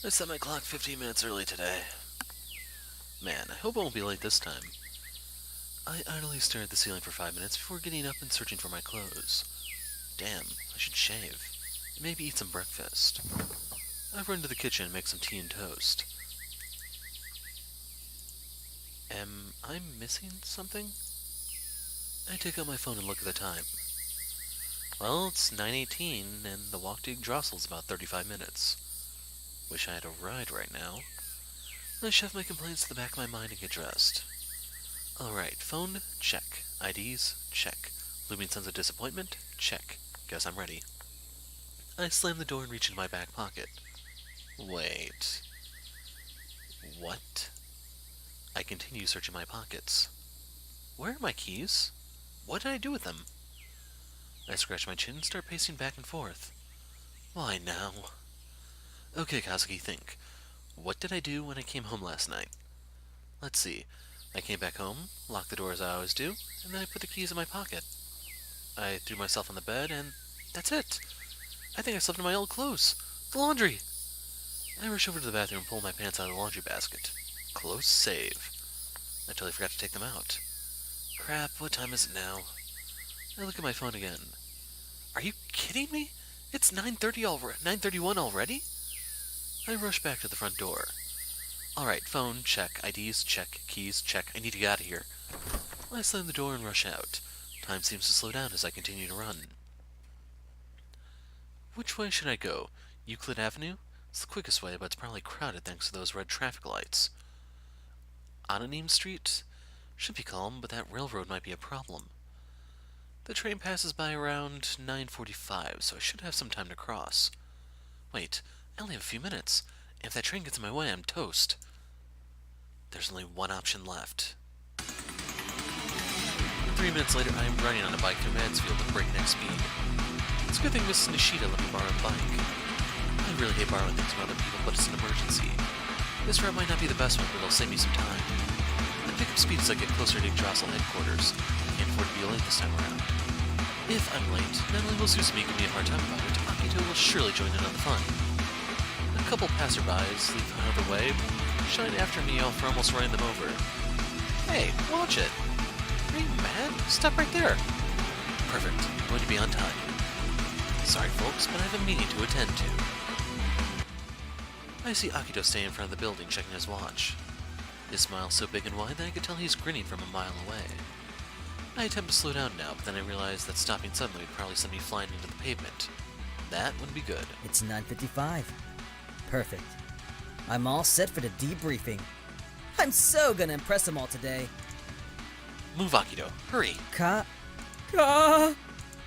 I set my clock 15 minutes early today. Man, I hope I won't be late this time. I idly stare at the ceiling for 5 minutes before getting up and searching for my clothes. Damn, I should shave. And maybe eat some breakfast. I run to the kitchen and make some tea and toast. Am I missing something? I take out my phone and look at the time. Well, it's 9:18 and the walk to Yggdrasil's about 35 minutes. Wish I had a ride right now. I shove my complaints to the back of my mind and get dressed. Alright, phone, check. IDs, check. Looming sense of disappointment, check. Guess I'm ready. I slam the door and reach into my back pocket. Wait. What? I continue searching my pockets. Where are my keys? What did I do with them? I scratch my chin and start pacing back and forth. Why now? Okay, Kazuki, think. What did I do when I came home last night? Let's see. I came back home, locked the door as I always do, and then I put the keys in my pocket. I threw myself on the bed, and that's it. I think I slept in my old clothes. The laundry! I rush over to the bathroom and pull my pants out of the laundry basket. Close save. I totally forgot to take them out. Crap, what time is it now? I look at my phone again. Are you kidding me? It's 9:31 already? I rush back to the front door. Alright, phone, check. IDs, check. Keys, check. I need to get out of here. I slam the door and rush out. Time seems to slow down as I continue to run. Which way should I go? Euclid Avenue? It's the quickest way, but it's probably crowded thanks to those red traffic lights. Anonym Street? Should be calm, but that railroad might be a problem. The train passes by around 9:45, so I should have some time to cross. Wait, I only have a few minutes. If that train gets in my way, I'm toast. There's only one option left. 3 minutes later, I am running on a bike through Mansfield at breakneck speed. It's a good thing Mrs. Nishida let me borrow a bike. I really hate borrowing things from other people, but it's an emergency. This route might not be the best one, but it'll save me some time. I pick up speed as I get closer to Yggdrasil headquarters. Can't afford to be late this time around. If I'm late, not only will Susumi give me a hard time about it, Akito will surely join in on the fun. A couple passerbys leave out of the way, shine after me for almost running them over. Hey, watch it! Are you mad? Stop right there! Perfect. I'm going to be on time. Sorry, folks, but I have a meeting to attend to. I see Akito staying in front of the building, checking his watch. His smile's so big and wide that I could tell he's grinning from a mile away. I attempt to slow down now, but then I realize that stopping suddenly would probably send me flying into the pavement. That wouldn't be good. It's 9:55. Perfect. I'm all set for the debriefing. I'm so gonna impress them all today. Move, Akito. Hurry!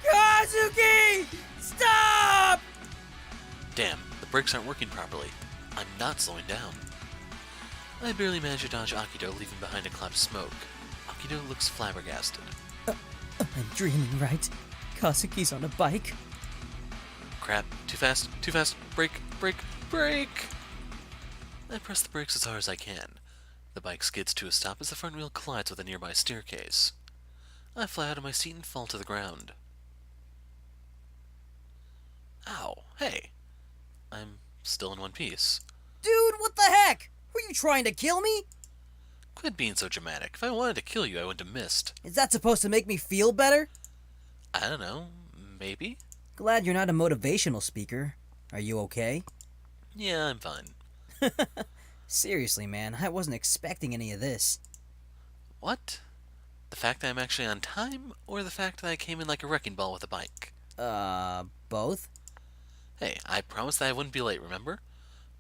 Kazuki! Stop! Damn, the brakes aren't working properly. I'm not slowing down. I barely manage to dodge Akito, leaving behind a cloud of smoke. Akito looks flabbergasted. I'm dreaming, right? Kazuki's on a bike. Crap. Too fast. Too fast. Brake. Brake. Brake! I press the brakes as hard as I can. The bike skids to a stop as the front wheel collides with a nearby staircase. I fly out of my seat and fall to the ground. Ow. Hey. I'm still in one piece. Dude, what the heck? Were you trying to kill me? Quit being so dramatic. If I wanted to kill you, I wouldn't have missed. Is that supposed to make me feel better? I don't know. Maybe? Glad you're not a motivational speaker. Are you okay? Yeah, I'm fine. Seriously, man, I wasn't expecting any of this. What? The fact that I'm actually on time, or the fact that I came in like a wrecking ball with a bike? Both? Hey, I promised that I wouldn't be late, remember?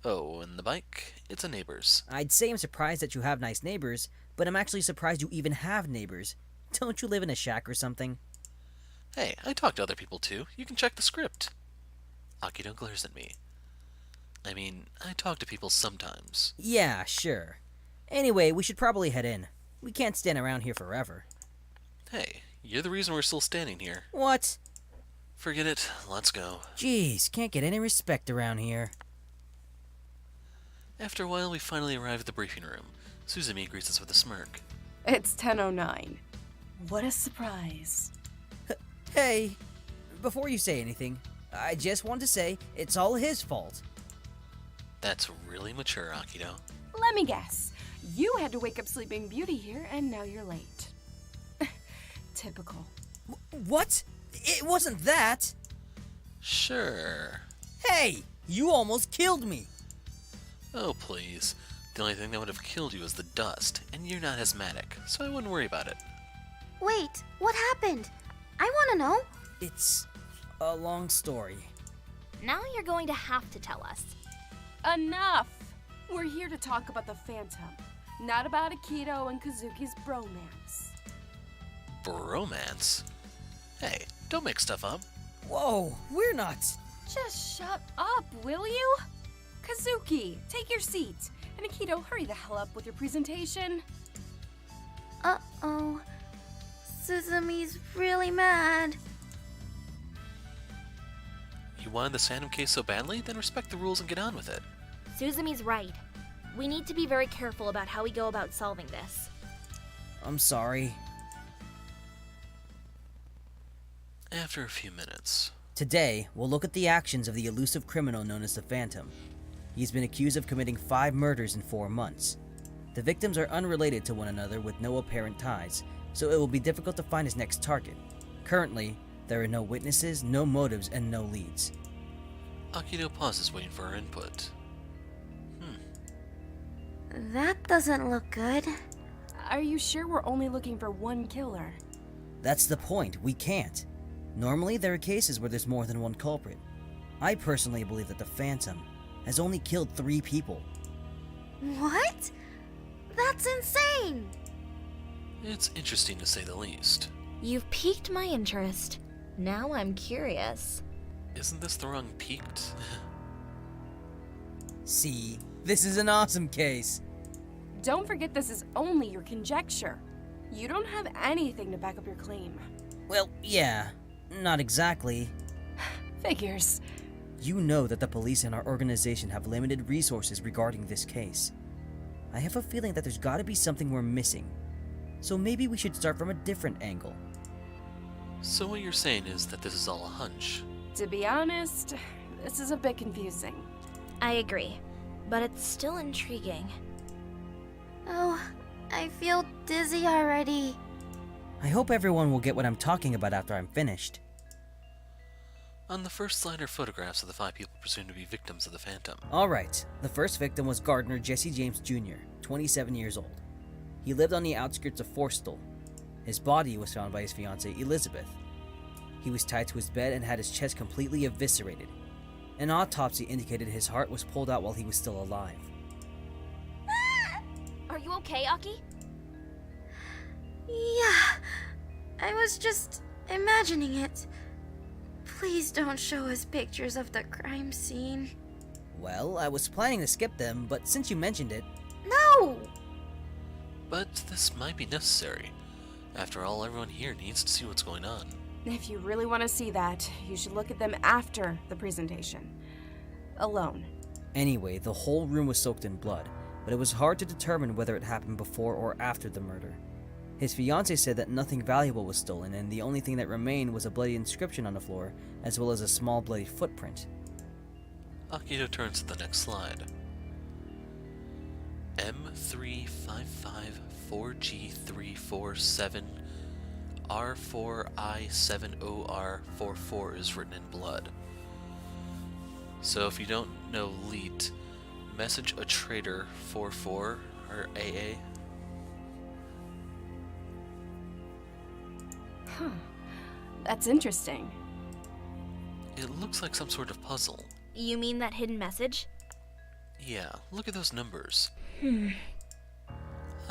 Oh, and the bike? It's a neighbor's. I'd say I'm surprised that you have nice neighbors, but I'm actually surprised you even have neighbors. Don't you live in a shack or something? Hey, I talk to other people too. You can check the script. Akito glares at me. I mean, I talk to people sometimes. Yeah, sure. Anyway, we should probably head in. We can't stand around here forever. Hey, you're the reason we're still standing here. What? Forget it. Let's go. Jeez, can't get any respect around here. After a while, we finally arrive at the briefing room. Suzumi greets us with a smirk. It's 10:09. What a surprise. Hey, before you say anything, I just want to say it's all his fault. That's really mature, Akito. Let me guess. You had to wake up Sleeping Beauty here, and now you're late. Typical. What? It wasn't that! Sure. Hey! You almost killed me! Oh, please. The only thing that would have killed you is the dust, and you're not asthmatic, so I wouldn't worry about it. Wait, what happened? I want to know. It's a long story. Now you're going to have to tell us. Enough! We're here to talk about the Phantom, not about Akito and Kazuki's bromance. Bromance? Hey, don't make stuff up. Whoa, we're not. Just shut up, will you? Kazuki, take your seat. And Akito, hurry the hell up with your presentation. Uh-oh. Suzumi's really mad. You wanted the Phantom case so badly? Then respect the rules and get on with it. Suzumi's right. We need to be very careful about how we go about solving this. I'm sorry. After a few minutes. Today, we'll look at the actions of the elusive criminal known as the Phantom. He's been accused of committing 5 murders in 4 months. The victims are unrelated to one another with no apparent ties, so it will be difficult to find his next target. Currently, there are no witnesses, no motives, and no leads. Akito pauses waiting for her input. That doesn't look good. Are you sure we're only looking for one killer? That's the point, we can't. Normally, there are cases where there's more than one culprit. I personally believe that the Phantom has only killed 3 people. What? That's insane! It's interesting to say the least. You've piqued my interest. Now I'm curious. Isn't this the wrong peaked? See, this is an awesome case. Don't forget this is only your conjecture. You don't have anything to back up your claim. Well, yeah, not exactly. Figures. You know that the police and our organization have limited resources regarding this case. I have a feeling that there's gotta be something we're missing. So maybe we should start from a different angle. So what you're saying is that this is all a hunch. To be honest, this is a bit confusing. I agree, but it's still intriguing. Oh, I feel dizzy already. I hope everyone will get what I'm talking about after I'm finished. On the first slide are photographs of the 5 people presumed to be victims of the Phantom. Alright, the first victim was Gardner Jesse James Jr., 27 years old. He lived on the outskirts of Forstall. His body was found by his fiancée Elizabeth. He was tied to his bed and had his chest completely eviscerated. An autopsy indicated his heart was pulled out while he was still alive. Are you okay, Aki? Yeah, I was just imagining it. Please don't show us pictures of the crime scene. Well, I was planning to skip them, but since you mentioned it... No! But this might be necessary. After all, everyone here needs to see what's going on. If you really want to see that, you should look at them after the presentation. Alone. Anyway, the whole room was soaked in blood, but it was hard to determine whether it happened before or after the murder. His fiancée said that nothing valuable was stolen, and the only thing that remained was a bloody inscription on the floor, as well as a small bloody footprint. Akito turns to the next slide. M3554G347 R4I70R44 is written in blood. So if you don't know Leet, message a traitor 44 or AA. Huh. That's interesting. It looks like some sort of puzzle. You mean that hidden message? Yeah, look at those numbers. I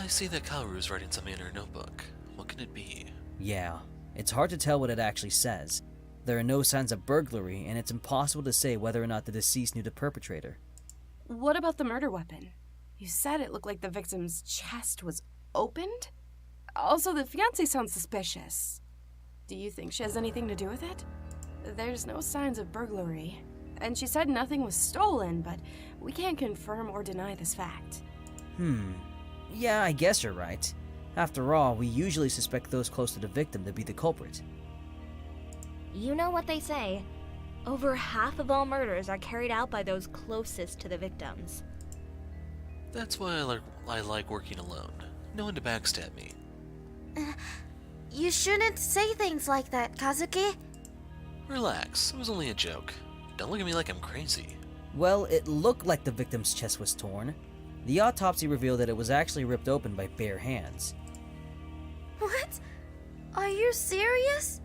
see that Kaoru's writing something in her notebook. What can it be? Yeah, it's hard to tell what it actually says. There are no signs of burglary, and it's impossible to say whether or not the deceased knew the perpetrator. What about the murder weapon? You said it looked like the victim's chest was opened? Also, the fiancé sounds suspicious. Do you think she has anything to do with it? There's no signs of burglary. And she said nothing was stolen, but we can't confirm or deny this fact. Yeah, I guess you're right. After all, we usually suspect those close to the victim to be the culprit. You know what they say. Over half of all murders are carried out by those closest to the victims. That's why I like working alone. No one to backstab me. You shouldn't say things like that, Kazuki. Relax, it was only a joke. Don't look at me like I'm crazy. Well, it looked like the victim's chest was torn. The autopsy revealed that it was actually ripped open by bare hands. What? Are you serious?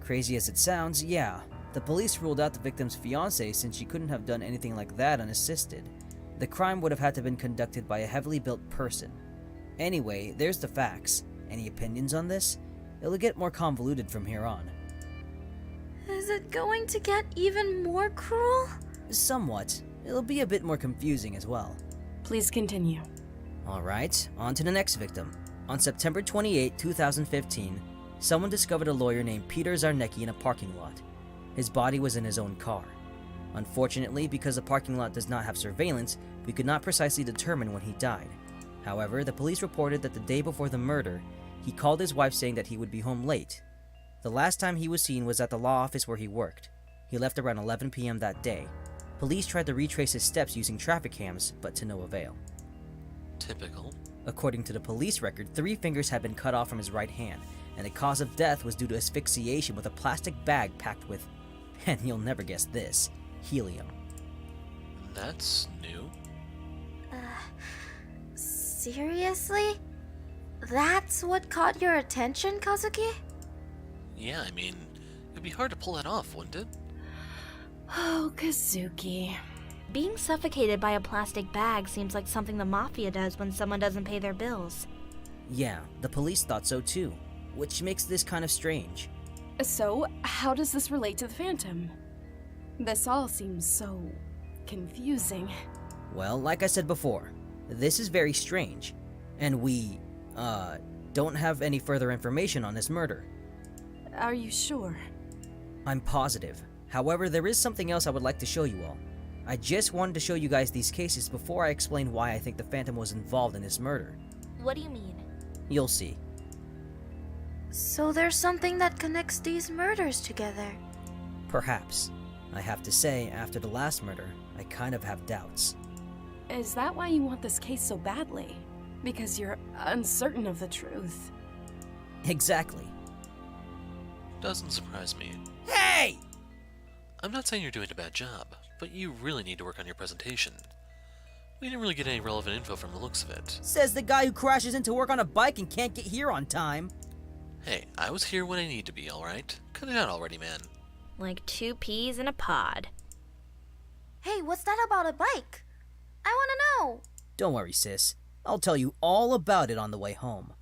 Crazy as it sounds, yeah. The police ruled out the victim's fiancée since she couldn't have done anything like that unassisted. The crime would have had to have been conducted by a heavily built person. Anyway, there's the facts. Any opinions on this? It'll get more convoluted from here on. Is it going to get even more cruel? Somewhat. It'll be a bit more confusing as well. Please continue. Alright, on to the next victim. On September 28, 2015, someone discovered a lawyer named Peter Zarnecki in a parking lot. His body was in his own car. Unfortunately, because the parking lot does not have surveillance, we could not precisely determine when he died. However, the police reported that the day before the murder, he called his wife saying that he would be home late. The last time he was seen was at the law office where he worked. He left around 11 p.m. that day. Police tried to retrace his steps using traffic cams, but to no avail. Typical. According to the police record, 3 fingers had been cut off from his right hand, and the cause of death was due to asphyxiation with a plastic bag packed with, and you'll never guess this, helium. That's new. Seriously? That's what caught your attention, Kazuki? Yeah, I mean, it'd be hard to pull that off, wouldn't it? Oh, Kazuki. Being suffocated by a plastic bag seems like something the mafia does when someone doesn't pay their bills. Yeah, the police thought so too, which makes this kind of strange. So, how does this relate to the Phantom? This all seems so confusing. Well, like I said before, this is very strange, and we, don't have any further information on this murder. Are you sure? I'm positive. However, there is something else I would like to show you all. I just wanted to show you guys these cases before I explain why I think the Phantom was involved in this murder. What do you mean? You'll see. So there's something that connects these murders together. Perhaps. I have to say, after the last murder, I kind of have doubts. Is that why you want this case so badly? Because you're uncertain of the truth. Exactly. Doesn't surprise me. Hey! I'm not saying you're doing a bad job, but you really need to work on your presentation. We didn't really get any relevant info from the looks of it. Says the guy who crashes into work on a bike and can't get here on time. Hey, I was here when I need to be, alright? Cut it out already, man. Like 2 peas in a pod. Hey, what's that about a bike? I wanna know. Don't worry, sis. I'll tell you all about it on the way home.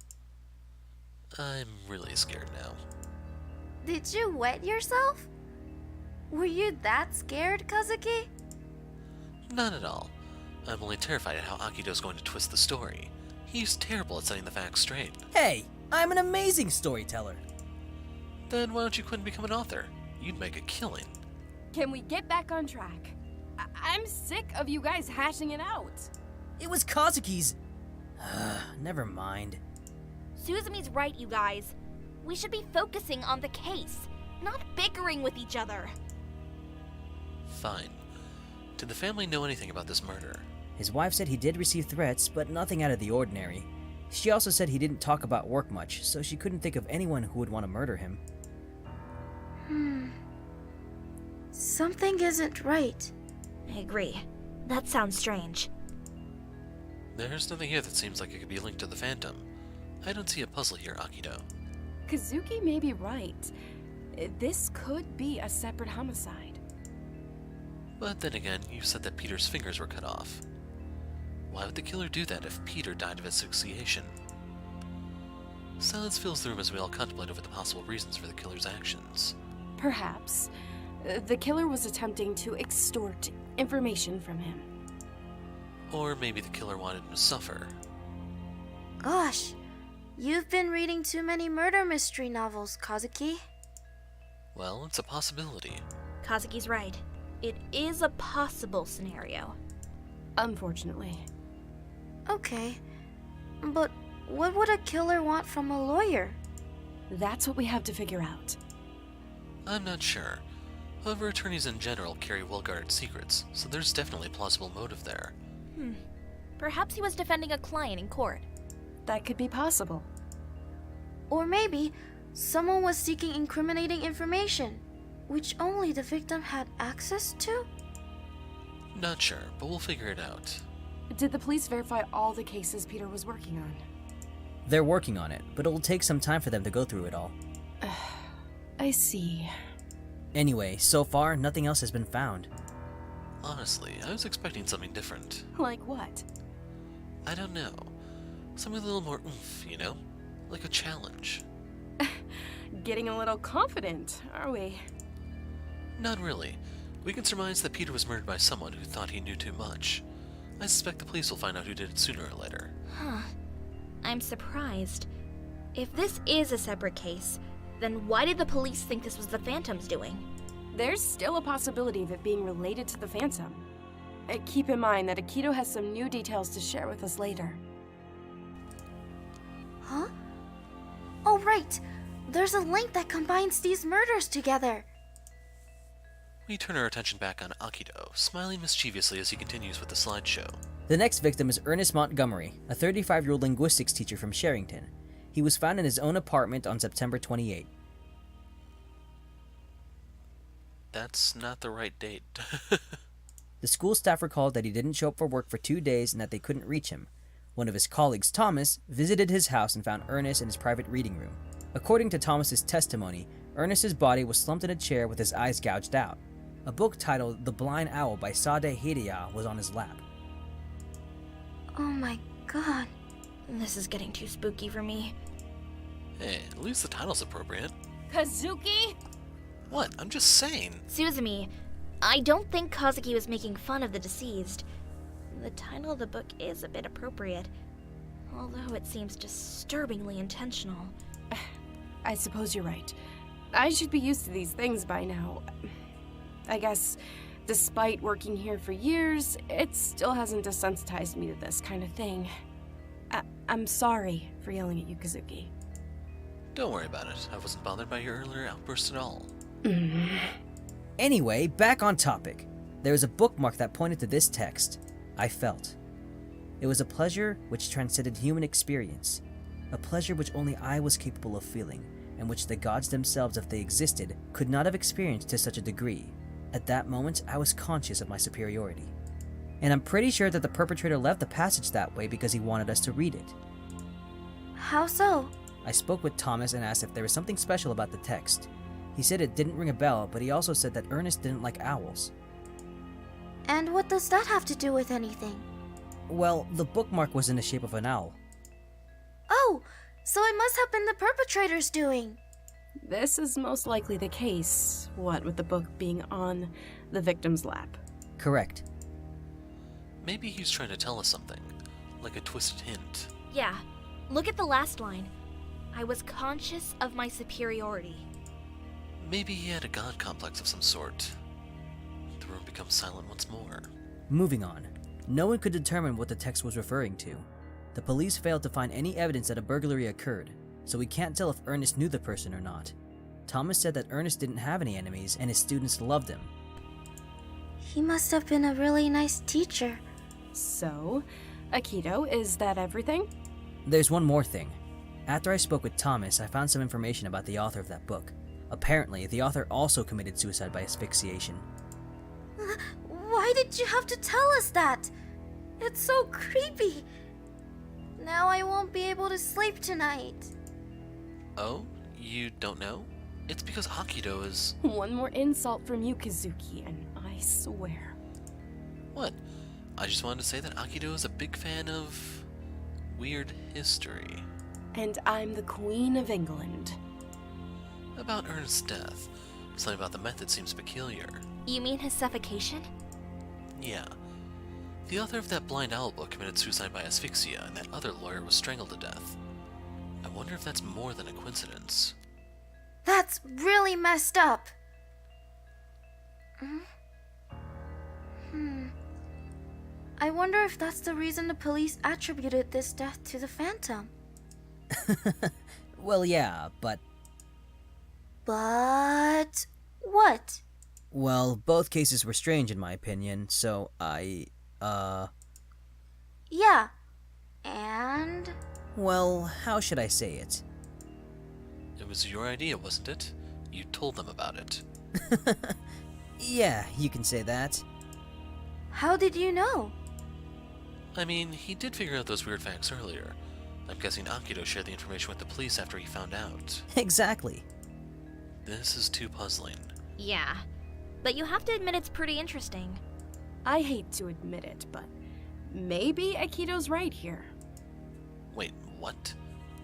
I'm really scared now. Did you wet yourself? Were you that scared, Kazuki? Not at all. I'm only terrified at how Akito's going to twist the story. He's terrible at setting the facts straight. Hey, I'm an amazing storyteller. Then why don't you quit and become an author? You'd make a killing. Can we get back on track? I'm sick of you guys hashing it out. It was Kazuki's... Never mind. Suzumi's right, you guys. We should be focusing on the case, not bickering with each other. Fine. Did the family know anything about this murder? His wife said he did receive threats, but nothing out of the ordinary. She also said he didn't talk about work much, so she couldn't think of anyone who would want to murder him. Something isn't right. I agree. That sounds strange. There's nothing here that seems like it could be linked to the Phantom. I don't see a puzzle here, Akito. Kazuki may be right. This could be a separate homicide. But then again, you said that Peter's fingers were cut off. Why would the killer do that if Peter died of asphyxiation? Silence fills the room as we all contemplate over the possible reasons for the killer's actions. Perhaps. The killer was attempting to extort information from him. Or maybe the killer wanted him to suffer. Gosh, you've been reading too many murder mystery novels, Kazuki. Well, it's a possibility. Kazuki's right. It is a possible scenario. Unfortunately. Okay, but what would a killer want from a lawyer? That's what we have to figure out. I'm not sure. However, attorneys in general carry well-guarded secrets, so there's definitely a plausible motive there. Perhaps he was defending a client in court. That could be possible. Or maybe someone was seeking incriminating information, which only the victim had access to? Not sure, but we'll figure it out. Did the police verify all the cases Peter was working on? They're working on it, but it'll take some time for them to go through it all. I see. Anyway, so far, nothing else has been found. Honestly, I was expecting something different. Like what? I don't know. Something a little more oomph, you know? Like a challenge. Getting a little confident, are we? Not really. We can surmise that Peter was murdered by someone who thought he knew too much. I suspect the police will find out who did it sooner or later. Huh. I'm surprised. If this is a separate case, then why did the police think this was the Phantom's doing? There's still a possibility of it being related to the Phantom. Keep in mind that Akito has some new details to share with us later. Huh? Oh, right. There's a link that combines these murders together. We turn our attention back on Akito, smiling mischievously as he continues with the slideshow. The next victim is Ernest Montgomery, a 35-year-old linguistics teacher from Sherrington. He was found in his own apartment on September 28. That's not the right date. The school staff recalled that he didn't show up for work for 2 days and that they couldn't reach him. One of his colleagues, Thomas, visited his house and found Ernest in his private reading room. According to Thomas's testimony, Ernest's body was slumped in a chair with his eyes gouged out. A book titled The Blind Owl by Sade Hideya was on his lap. Oh my god. This is getting too spooky for me. Hey, at least the title's appropriate. Kazuki? What? I'm just saying. Suzumi, I don't think Kazuki was making fun of the deceased. The title of the book is a bit appropriate, although it seems disturbingly intentional. I suppose you're right. I should be used to these things by now. I guess, despite working here for years, it still hasn't desensitized me to this kind of thing. I'm sorry for yelling at you, Kazuki. Don't worry about it. I wasn't bothered by your earlier outburst at all. Anyway, back on topic. There was a bookmark that pointed to this text. I felt. It was a pleasure which transcended human experience. A pleasure which only I was capable of feeling, and which the gods themselves, if they existed, could not have experienced to such a degree. At that moment, I was conscious of my superiority. And I'm pretty sure that the perpetrator left the passage that way because he wanted us to read it. How so? I spoke with Thomas and asked if there was something special about the text. He said it didn't ring a bell, but he also said that Ernest didn't like owls. And what does that have to do with anything? Well, the bookmark was in the shape of an owl. Oh, so it must have been the perpetrator's doing. This is most likely the case, what with the book being on the victim's lap. Correct. Maybe he's trying to tell us something, like a twisted hint. Yeah, look at the last line. I was conscious of my superiority. Maybe he had a god complex of some sort. The room becomes silent once more. Moving on. No one could determine what the text was referring to. The police failed to find any evidence that a burglary occurred, so we can't tell if Ernest knew the person or not. Thomas said that Ernest didn't have any enemies and his students loved him. He must have been a really nice teacher. So, Akito, is that everything? There's one more thing. After I spoke with Thomas, I found some information about the author of that book. Apparently, the author also committed suicide by asphyxiation. Why did you have to tell us that? It's so creepy. Now I won't be able to sleep tonight. Oh? You don't know? It's because Akito is... One more insult from you, Kazuki, and I swear. What? I just wanted to say that Akito is a big fan of... weird history. And I'm the Queen of England. About Ernest's death. Something about the method seems peculiar. You mean his suffocation? Yeah. The author of that Blind Owl book committed suicide by asphyxia, and that other lawyer was strangled to death. I wonder if that's more than a coincidence. That's really messed up. I wonder if that's the reason the police attributed this death to the Phantom. Well, yeah, but... But... what? Well, both cases were strange in my opinion, so Yeah. And? well, how should I say it? It was your idea, wasn't it? You told them about it. Yeah, you can say that. How did you know? I mean, he did figure out those weird facts earlier. I'm guessing Akito shared the information with the police after he found out. Exactly. This is too puzzling. Yeah, but you have to admit it's pretty interesting. I hate to admit it, but maybe Akito's right here. Wait, what?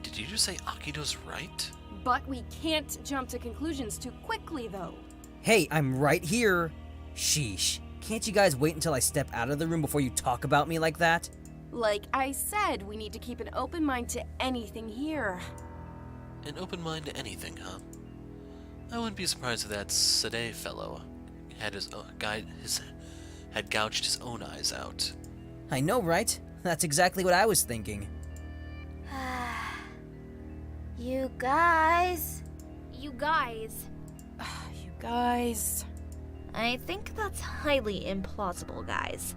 Did you just say Akito's right? But we can't jump to conclusions too quickly, though. Hey, I'm right here. Sheesh. Can't you guys wait until I step out of the room before you talk about me like that? Like I said, we need to keep an open mind to anything here. An open mind to anything, huh? I wouldn't be surprised if that Sade fellow had had gouged his own eyes out. I know, right? That's exactly what I was thinking. You guys. You guys, You guys. I think that's highly implausible, guys.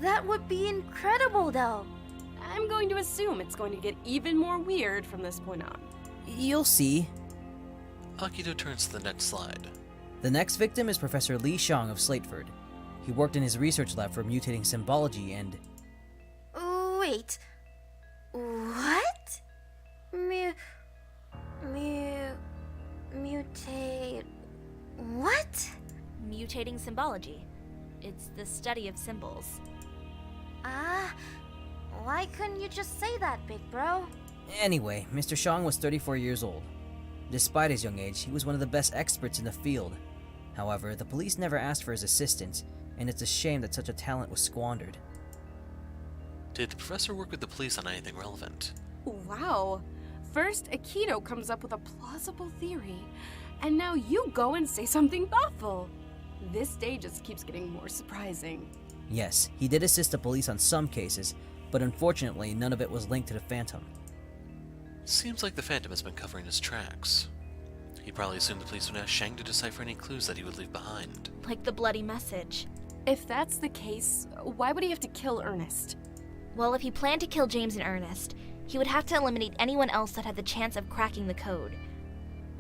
That would be incredible, though. I'm going to assume it's going to get even more weird from this point on. You'll see. Akito turns to the next slide. The next victim is Professor Lee Xiong of Slateford. He worked in his research lab for mutating symbology and... Wait. What? Mutate. What? Mutating symbology. It's the study of symbols. Why couldn't you just say that, big bro? Anyway, Mr. Xiong was 34 years old. Despite his young age, he was one of the best experts in the field. However, the police never asked for his assistance, and it's a shame that such a talent was squandered. Did the professor work with the police on anything relevant? Wow. First, Akito comes up with a plausible theory, and now you go and say something thoughtful. This day just keeps getting more surprising. Yes, he did assist the police on some cases, but unfortunately none of it was linked to the Phantom. Seems like the Phantom has been covering his tracks. He probably assumed the police would ask Shang to decipher any clues that he would leave behind. Like the bloody message. If that's the case, why would he have to kill Ernest? Well, if he planned to kill James in earnest, he would have to eliminate anyone else that had the chance of cracking the code.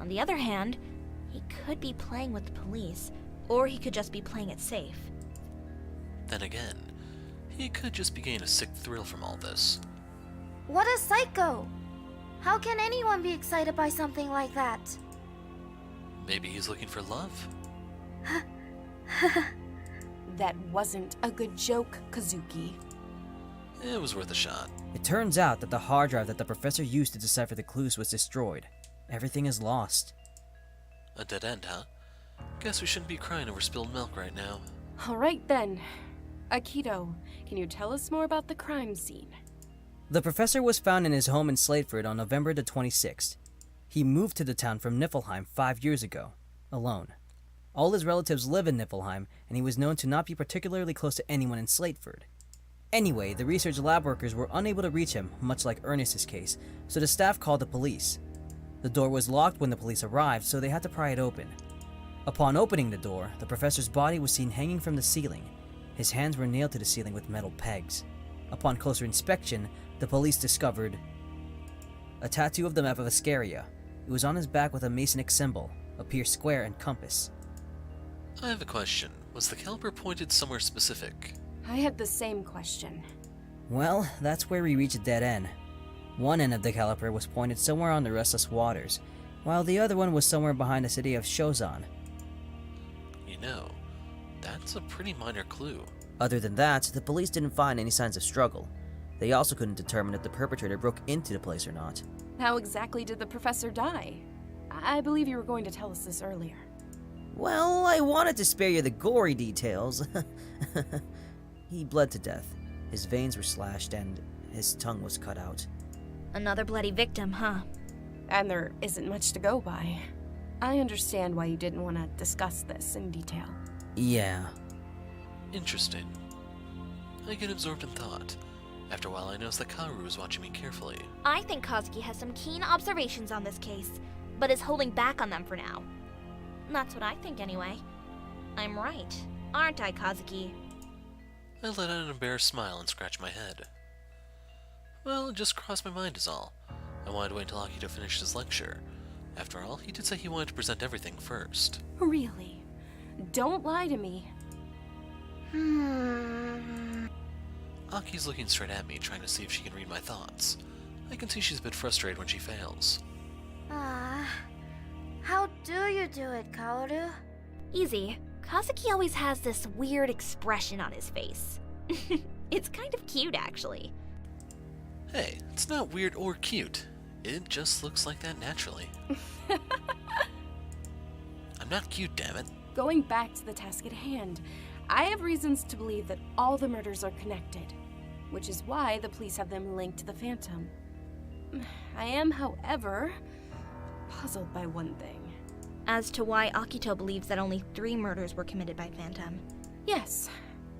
On the other hand, he could be playing with the police, or he could just be playing it safe. Then again, he could just be getting a sick thrill from all this. What a psycho! How can anyone be excited by something like that? Maybe he's looking for love? That wasn't a good joke, Kazuki. It was worth a shot. It turns out that the hard drive that the professor used to decipher the clues was destroyed. Everything is lost. A dead end, huh? Guess we shouldn't be crying over spilled milk right now. All right then. Akito, can you tell us more about the crime scene? The professor was found in his home in Slateford on November the 26th. He moved to the town from Niflheim 5 years ago, alone. All his relatives live in Niflheim, and he was known to not be particularly close to anyone in Slateford. Anyway, the research lab workers were unable to reach him, much like Ernest's case, so the staff called the police. The door was locked when the police arrived, so they had to pry it open. Upon opening the door, the professor's body was seen hanging from the ceiling. His hands were nailed to the ceiling with metal pegs. Upon closer inspection, the police discovered a tattoo of the map of Ascaria. It was on his back with a Masonic symbol, a pierced square and compass. I have a question. Was the caliper pointed somewhere specific? I had the same question. Well, that's where we reach a dead end. One end of the caliper was pointed somewhere on the restless waters, while the other one was somewhere behind the city of Shozan. You know, that's a pretty minor clue. Other than that, the police didn't find any signs of struggle. They also couldn't determine if the perpetrator broke into the place or not. How exactly did the professor die? I believe you were going to tell us this earlier. Well, I wanted to spare you the gory details. He bled to death. His veins were slashed and his tongue was cut out. Another bloody victim, huh? And there isn't much to go by. I understand why you didn't want to discuss this in detail. Yeah. Interesting. I get absorbed in thought. After a while, I noticed that Kaoru was watching me carefully. I think Kazuki has some keen observations on this case, but is holding back on them for now. That's what I think anyway. I'm right, aren't I, Kazuki? I let out an embarrassed smile and scratched my head. Well, it just crossed my mind is all. I wanted to wait until Akito finished his lecture. After all, he did say he wanted to present everything first. Really? Don't lie to me. Aki's looking straight at me, trying to see if she can read my thoughts. I can see she's a bit frustrated when she fails. How do you do it, Kaoru? Easy. Kazuki always has this weird expression on his face. It's kind of cute, actually. Hey, it's not weird or cute. It just looks like that naturally. I'm not cute, damn it. Going back to the task at hand, I have reasons to believe that all the murders are connected, which is why the police have them linked to the Phantom. I am, however, puzzled by one thing. As to why Akito believes that only 3 murders were committed by Phantom. Yes,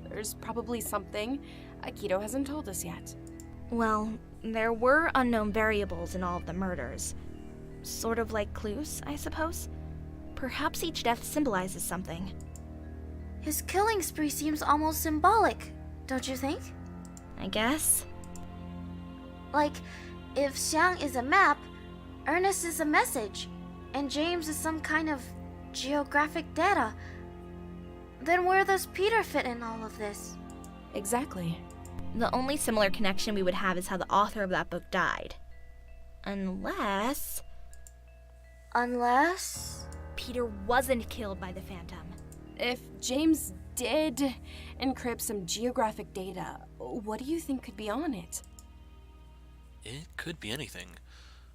there's probably something Akito hasn't told us yet. Well, there were unknown variables in all of the murders. Sort of like clues, I suppose. Perhaps each death symbolizes something. His killing spree seems almost symbolic, don't you think? I guess. Like, if Xiang is a map, Ernest is a message, and James is some kind of geographic data, then where does Peter fit in all of this? Exactly. The only similar connection we would have is how the author of that book died. Unless Peter wasn't killed by the Phantom. If James did encrypt some geographic data, what do you think could be on it? It could be anything.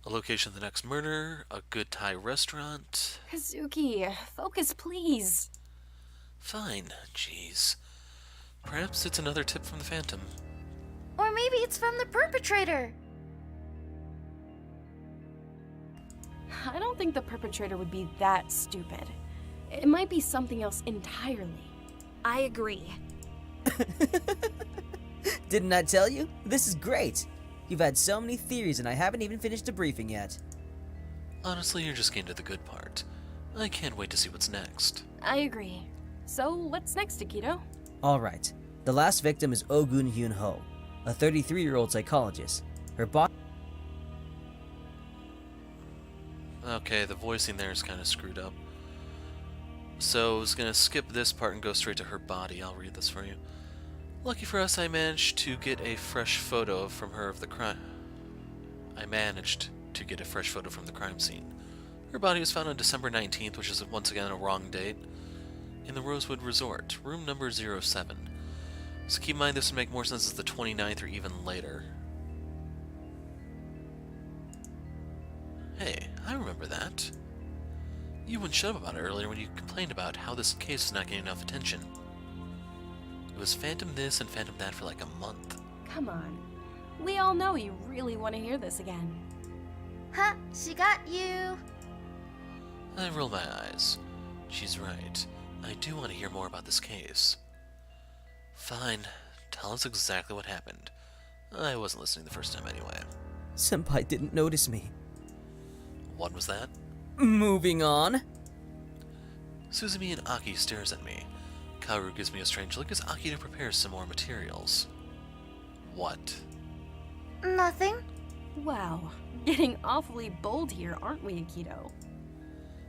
A location of the next murder, a good Thai restaurant. Kazuki, focus please. Fine, jeez. Perhaps it's another tip from the Phantom. Or maybe it's from the perpetrator. I don't think the perpetrator would be that stupid. It might be something else entirely. I agree. Didn't I tell you? This is great. You've had so many theories and I haven't even finished the briefing yet. Honestly, you're just getting to the good part. I can't wait to see what's next. I agree. So, what's next, Akito? Alright, the last victim is Ogun Hyun Ho, a 33-year-old psychologist. Her body... Okay, the voicing there is kind of screwed up. So I was going to skip this part and go straight to her body. I'll read this for you. Lucky for us, I managed to get a fresh photo from her of the crime. I managed to get a fresh photo from the crime scene. Her body was found on December 19th, which is once again a wrong date, in the Rosewood Resort, room number 07. So keep in mind this would make more sense as the 29th or even later. Hey, I remember that. You wouldn't shut up about it earlier when you complained about how this case is not getting enough attention. It was Phantom this and Phantom that for like a month. Come on. We all know you really want to hear this again. Ha! She got you! I roll my eyes. She's right. I do want to hear more about this case. Fine. Tell us exactly what happened. I wasn't listening the first time anyway. Senpai didn't notice me. What was that? Moving on. Suzumi and Aki stares at me. Kaoru gives me a strange look as Akito prepares some more materials. What? Nothing. Wow. Getting awfully bold here, aren't we, Akito?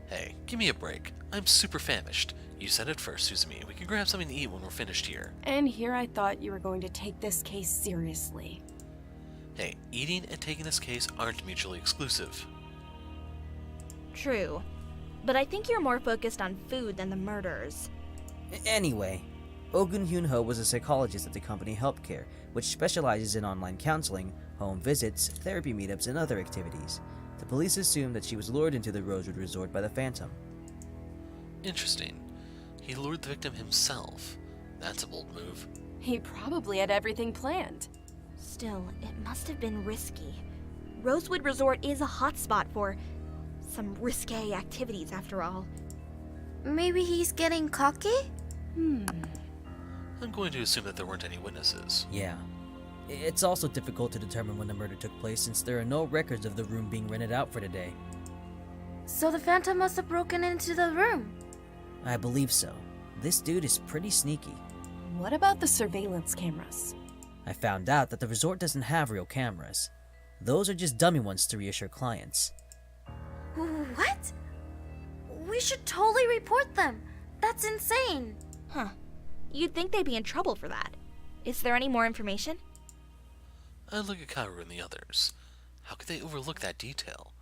Hey, give me a break. I'm super famished. You said it first, Suzumi. We can grab something to eat when we're finished here. And here I thought you were going to take this case seriously. Hey, eating and taking this case aren't mutually exclusive. True. But I think you're more focused on food than the murders. Anyway, Ogun Hyun Ho was a psychologist at the company Healthcare, which specializes in online counseling, home visits, therapy meetups, and other activities. The police assumed that she was lured into the Rosewood Resort by the Phantom. Interesting. He lured the victim himself. That's a bold move. He probably had everything planned. Still, it must have been risky. Rosewood Resort is a hotspot for some risque activities, after all. Maybe he's getting cocky? I'm going to assume that there weren't any witnesses. Yeah. It's also difficult to determine when the murder took place since there are no records of the room being rented out for today. So the Phantom must have broken into the room. I believe so. This dude is pretty sneaky. What about the surveillance cameras? I found out that the resort doesn't have real cameras. Those are just dummy ones to reassure clients. What? We should totally report them. That's insane. Huh. You'd think they'd be in trouble for that. Is there any more information? I look at Kaoru and the others. How could they overlook that detail?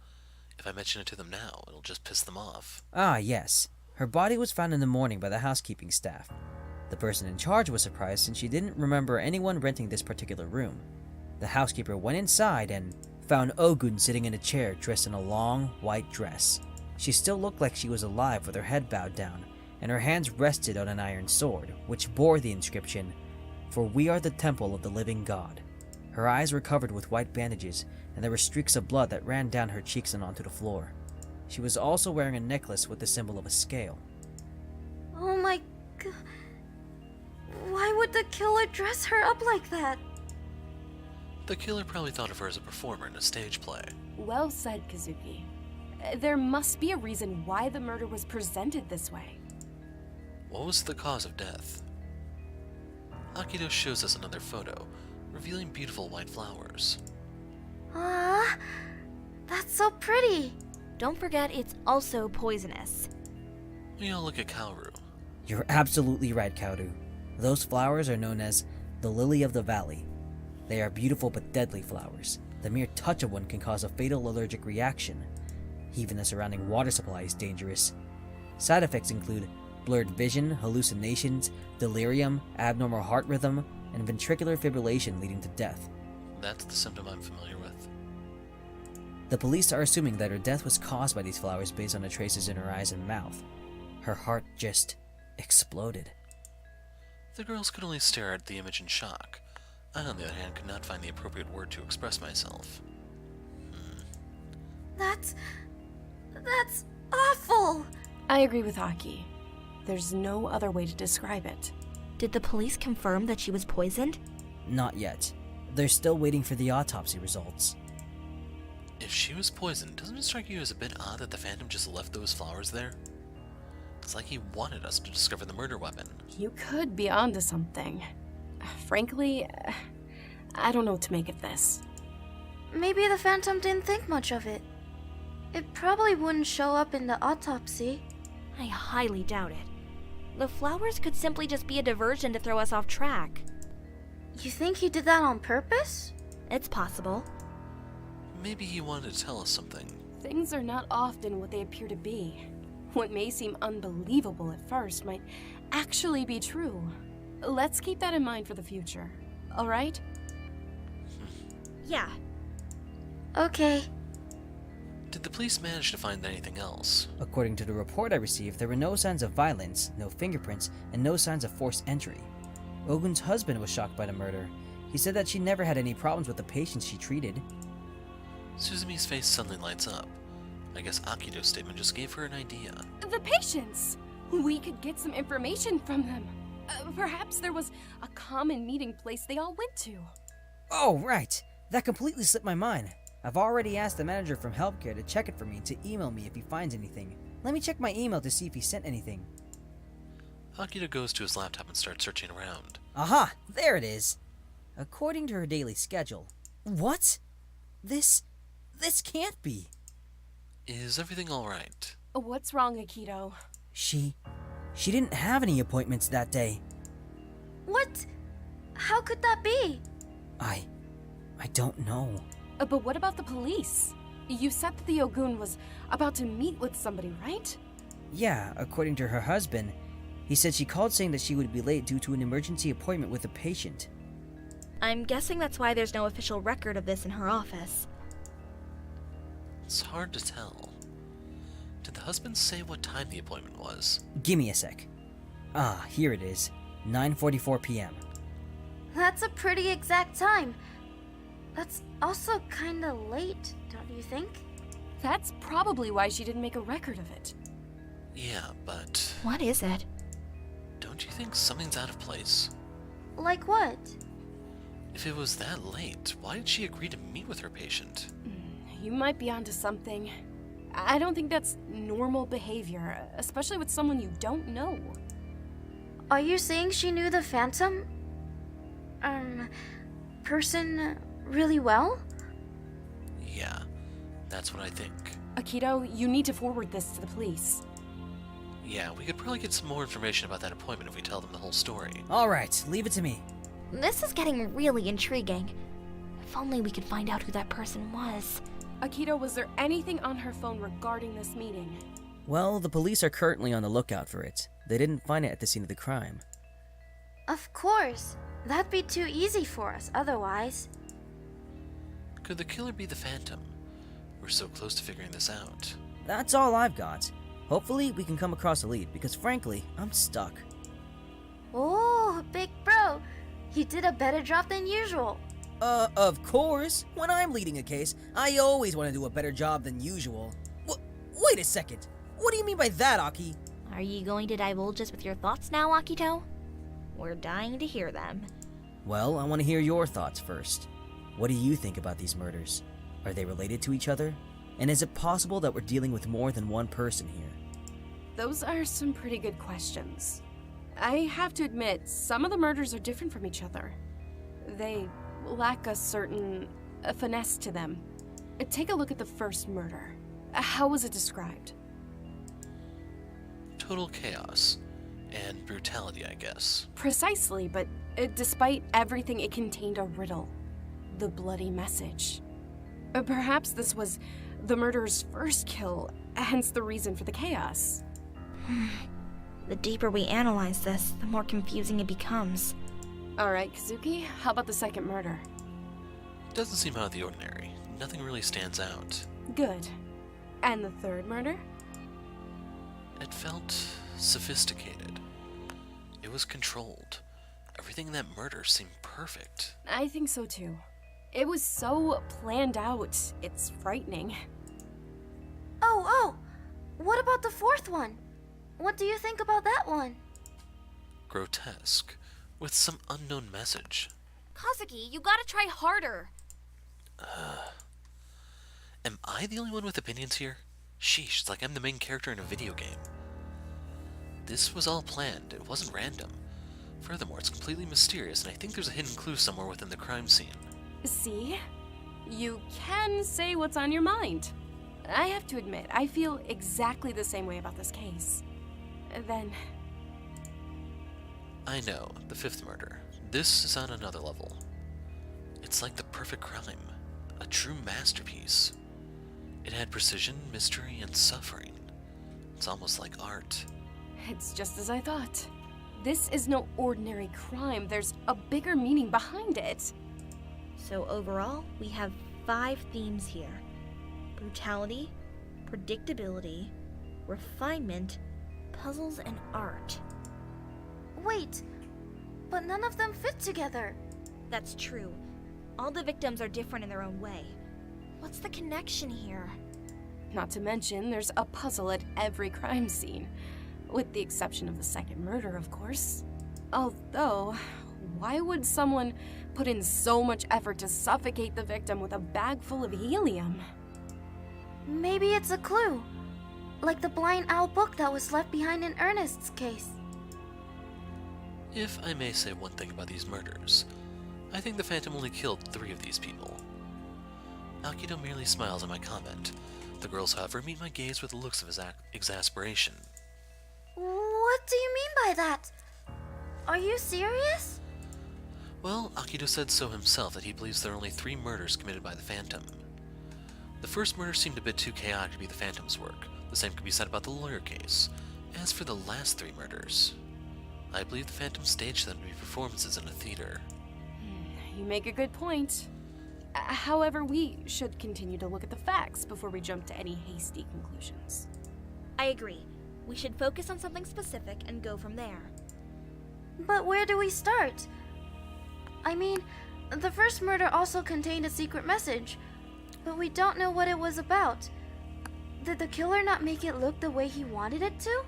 If I mention it to them now, it'll just piss them off. Ah, yes. Her body was found in the morning by the housekeeping staff. The person in charge was surprised since she didn't remember anyone renting this particular room. The housekeeper went inside and found Ogun sitting in a chair dressed in a long, white dress. She still looked like she was alive with her head bowed down, and her hands rested on an iron sword, which bore the inscription, "For we are the temple of the living God." Her eyes were covered with white bandages, and there were streaks of blood that ran down her cheeks and onto the floor. She was also wearing a necklace with the symbol of a scale. Oh my god. Why would the killer dress her up like that? The killer probably thought of her as a performer in a stage play. Well said, Kazuki. There must be a reason why the murder was presented this way. What was the cause of death? Akito shows us another photo, revealing beautiful white flowers. Ah, that's so pretty. Don't forget it's also poisonous. We all look at Kaoru. You're absolutely right, Kaoru. Those flowers are known as the lily of the valley. They are beautiful but deadly flowers. The mere touch of one can cause a fatal allergic reaction. Even the surrounding water supply is dangerous. Side effects include blurred vision, hallucinations, delirium, abnormal heart rhythm, and ventricular fibrillation leading to death. That's the symptom I'm familiar with. The police are assuming that her death was caused by these flowers based on the traces in her eyes and mouth. Her heart just exploded. The girls could only stare at the image in shock. I, on the other hand, could not find the appropriate word to express myself. That's awful. I agree with Aki. There's no other way to describe it. Did the police confirm that she was poisoned? Not yet. They're still waiting for the autopsy results. If she was poisoned, doesn't it strike you as a bit odd that the Phantom just left those flowers there? It's like he wanted us to discover the murder weapon. You could be onto something. Frankly, I don't know what to make of this. Maybe the Phantom didn't think much of it. It probably wouldn't show up in the autopsy. I highly doubt it. The flowers could simply just be a diversion to throw us off track. You think he did that on purpose? It's possible. Maybe he wanted to tell us something. Things are not often what they appear to be. What may seem unbelievable at first might actually be true. Let's keep that in mind for the future, alright? Yeah. Okay. Did the police manage to find anything else? According to the report I received, there were no signs of violence, no fingerprints, and no signs of forced entry. Ogun's husband was shocked by the murder. He said that she never had any problems with the patients she treated. Suzumi's face suddenly lights up. I guess Akito's statement just gave her an idea. The patients! We could get some information from them. Perhaps there was a common meeting place they all went to. Oh, right. That completely slipped my mind. I've already asked the manager from healthcare to check it for me and to email me if he finds anything. Let me check my email to see if he sent anything. Akito goes to his laptop and starts searching around. Aha! There it is! According to her daily schedule. What? This can't be. Is everything alright? What's wrong, Akito? She didn't have any appointments that day. What? How could that be? I don't know. But what about the police? You said that the Ogun was about to meet with somebody, right? Yeah, according to her husband, he said she called saying that she would be late due to an emergency appointment with a patient. I'm guessing that's why there's no official record of this in her office. It's hard to tell. Did the husband say what time the appointment was? Give me a sec. Ah, here it is. 9:44 p.m. That's a pretty exact time. That's also kinda late, don't you think? That's probably why she didn't make a record of it. Yeah, but What is it? don't you think something's out of place? Like what? If it was that late, why did she agree to meet with her patient? You might be onto something. I don't think that's normal behavior, especially with someone you don't know. Are you saying she knew the Phantom, person really well? Yeah, that's what I think. Akito, you need to forward this to the police. Yeah, we could probably get some more information about that appointment if we tell them the whole story. Alright, leave it to me. This is getting really intriguing. If only we could find out who that person was. Akito, was there anything on her phone regarding this meeting? Well, the police are currently on the lookout for it. They didn't find it at the scene of the crime. Of course. That'd be too easy for us otherwise. Could the killer be the Phantom? We're so close to figuring this out. That's all I've got. Hopefully, we can come across a lead, because frankly, I'm stuck. Oh, big bro. You did a better job than usual. Of course. When I'm leading a case, I always want to do a better job than usual. Wait a second. What do you mean by that, Aki? Are you going to divulge us with your thoughts now, Akito? We're dying to hear them. Well, I want to hear your thoughts first. What do you think about these murders? Are they related to each other? And is it possible that we're dealing with more than one person here? Those are some pretty good questions. I have to admit, some of the murders are different from each other. They lack a certain finesse to them. Take a look at the first murder. How was it described? Total chaos. And brutality, I guess. Precisely, but despite everything, it contained a riddle. The bloody message. Perhaps this was the murderer's first kill, hence the reason for the chaos. The deeper we analyze this, the more confusing it becomes. Alright, Kazuki, how about the second murder? Doesn't seem out of the ordinary. Nothing really stands out. Good. And the third murder? It felt sophisticated. It was controlled. Everything in that murder seemed perfect. I think so too. It was so planned out, it's frightening. Oh, what about the fourth one? What do you think about that one? Grotesque. With some unknown message. Kazuki, you gotta try harder. Am I the only one with opinions here? Sheesh, it's like I'm the main character in a video game. This was all planned, it wasn't random. Furthermore, it's completely mysterious, and I think there's a hidden clue somewhere within the crime scene. See? You can say what's on your mind. I have to admit, I feel exactly the same way about this case. Then... I know, the fifth murder. This is on another level. It's like the perfect crime. A true masterpiece. It had precision, mystery, and suffering. It's almost like art. It's just as I thought. This is no ordinary crime. There's a bigger meaning behind it. So overall, we have 5 themes here. Brutality, predictability, refinement, puzzles, and art. Wait, but none of them fit together. That's true. All the victims are different in their own way. What's the connection here? Not to mention, there's a puzzle at every crime scene. With the exception of the second murder, of course. Although, why would someone put in so much effort to suffocate the victim with a bag full of helium? Maybe it's a clue. Like the blind owl book that was left behind in Ernest's case. If I may say one thing about these murders, I think the Phantom only killed 3 of these people. Akito merely smiles at my comment. The girls, however, meet my gaze with looks of exasperation. What do you mean by that? Are you serious? Well, Akito said so himself, that he believes there are only 3 murders committed by the Phantom. The first murder seemed a bit too chaotic to be the Phantom's work. The same could be said about the lawyer case. As for the last 3 murders, I believe the Phantom staged them to be performances in a theater. You make a good point. However, we should continue to look at the facts before we jump to any hasty conclusions. I agree. We should focus on something specific and go from there. But where do we start? I mean, the first murder also contained a secret message, but we don't know what it was about. Did the killer not make it look the way he wanted it to?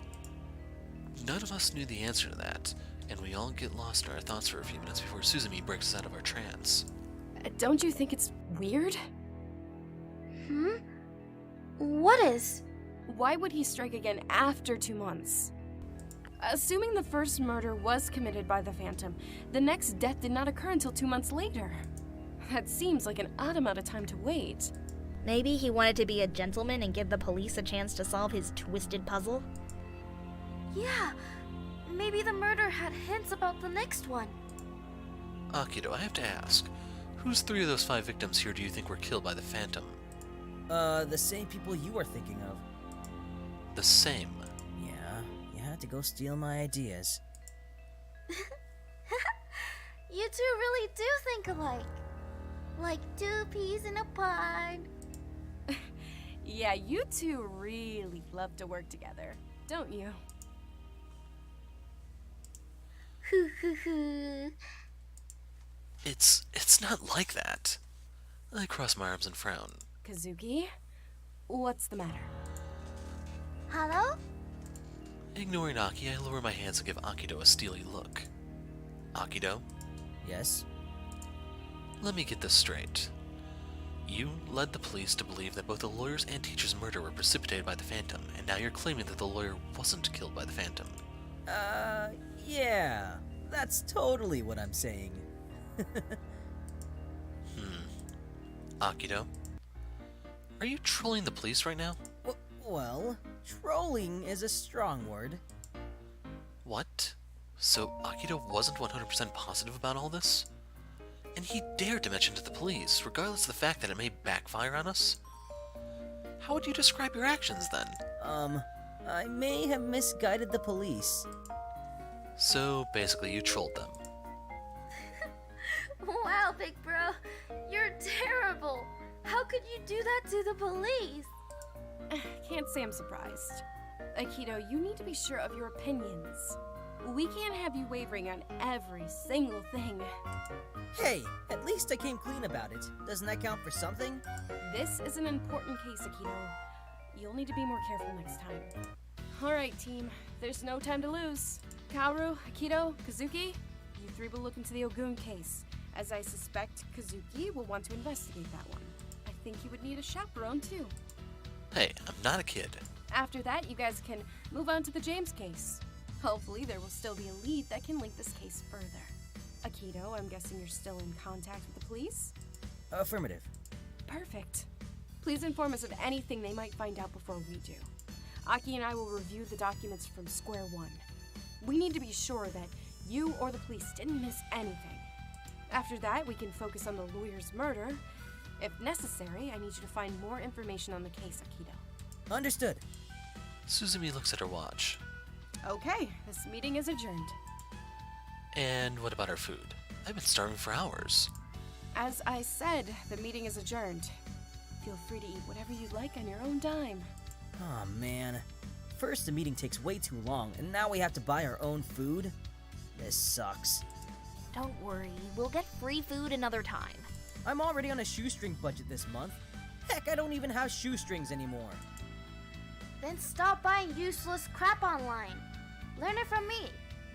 None of us knew the answer to that, and we all get lost in our thoughts for a few minutes before Suzumi breaks us out of our trance. Don't you think it's weird? What is? Why would he strike again after 2 months? Assuming the first murder was committed by the Phantom, the next death did not occur until 2 months later. That seems like an odd amount of time to wait. Maybe he wanted to be a gentleman and give the police a chance to solve his twisted puzzle? Yeah, maybe the murder had hints about the next one. Akito, I have to ask, whose 3 of those 5 victims here do you think were killed by the Phantom? The same people you are thinking of. The same. Yeah, you had to go steal my ideas. You two really do think alike. Like 2 peas in a pod. Yeah, you two really love to work together, don't you? Hoo hoo hoo. It's not like that. I cross my arms and frown. Kazuki, what's the matter? Hello? Ignoring Aki, I lower my hands and give Akito a steely look. Akito, Yes? let me get this straight. You led the police to believe that both the lawyer's and teacher's murder were precipitated by the Phantom, and now you're claiming that the lawyer wasn't killed by the Phantom. Yeah. That's totally what I'm saying. Akito, are you trolling the police right now? Well, trolling is a strong word. What? So Akito wasn't 100% positive about all this? And he dared to mention it to the police, regardless of the fact that it may backfire on us? How would you describe your actions then? I may have misguided the police. So basically you trolled them. Wow, big bro. You're terrible. How could you do that to the police? Can't say I'm surprised. Akito, you need to be sure of your opinions. We can't have you wavering on every single thing. Hey, at least I came clean about it. Doesn't that count for something? This is an important case, Akito. You'll need to be more careful next time. Alright, team. There's no time to lose. Kaoru, Akito, Kazuki, you 3 will look into the Ogun case, as I suspect Kazuki will want to investigate that one. I think he would need a chaperone, too. Hey, I'm not a kid. After that, you guys can move on to the James case. Hopefully, there will still be a lead that can link this case further. Akito, I'm guessing you're still in contact with the police? Affirmative. Perfect. Please inform us of anything they might find out before we do. Aki and I will review the documents from square one. We need to be sure that you or the police didn't miss anything. After that, we can focus on the lawyer's murder. If necessary, I need you to find more information on the case, Akito. Understood. Suzumi looks at her watch. Okay, this meeting is adjourned. And what about our food? I've been starving for hours. As I said, the meeting is adjourned. Feel free to eat whatever you'd like on your own dime. Aw, man. First, the meeting takes way too long, and now we have to buy our own food? This sucks. Don't worry, we'll get free food another time. I'm already on a shoestring budget this month. Heck, I don't even have shoestrings anymore. Then stop buying useless crap online. Learn it from me.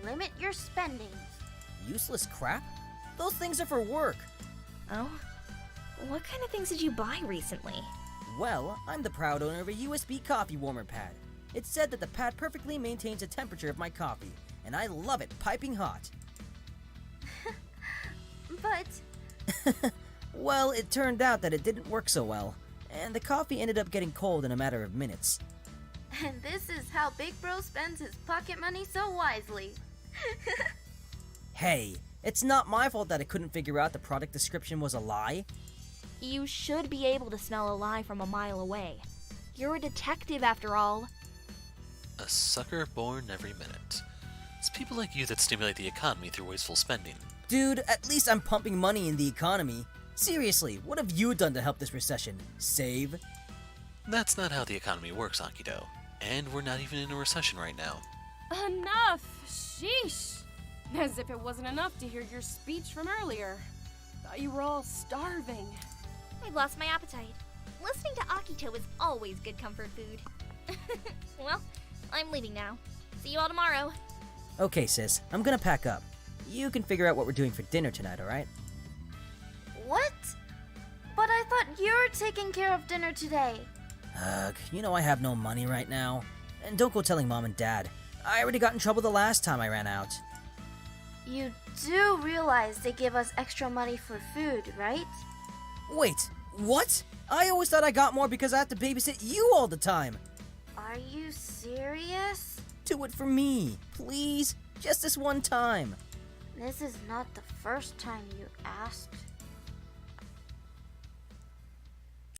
Limit your spendings. Useless crap? Those things are for work. Oh? What kind of things did you buy recently? Well, I'm the proud owner of a USB coffee warmer pad. It's said that the pad perfectly maintains the temperature of my coffee, and I love it piping hot. But Well, it turned out that it didn't work so well, and the coffee ended up getting cold in a matter of minutes. and this is how Big Bro spends his pocket money so wisely. Hey, it's not my fault that I couldn't figure out the product description was a lie. You should be able to smell a lie from a mile away. You're a detective after all. A sucker born every minute. It's people like you that stimulate the economy through wasteful spending. Dude, at least I'm pumping money in the economy. Seriously, what have you done to help this recession? Save? That's not how the economy works, Akido. And we're not even in a recession right now. Enough! Sheesh! As if it wasn't enough to hear your speech from earlier. Thought you were all starving. I've lost my appetite. Listening to Akito is always good comfort food. Well, I'm leaving now. See you all tomorrow. Okay, sis, I'm gonna pack up. You can figure out what we're doing for dinner tonight, alright? What? But I thought you were taking care of dinner today. Ugh, you know I have no money right now. And don't go telling Mom and Dad. I already got in trouble the last time I ran out. You do realize they give us extra money for food, right? Wait, what? I always thought I got more because I have to babysit you all the time. Are you serious? Do it for me, please. Just this one time. This is not the first time you asked.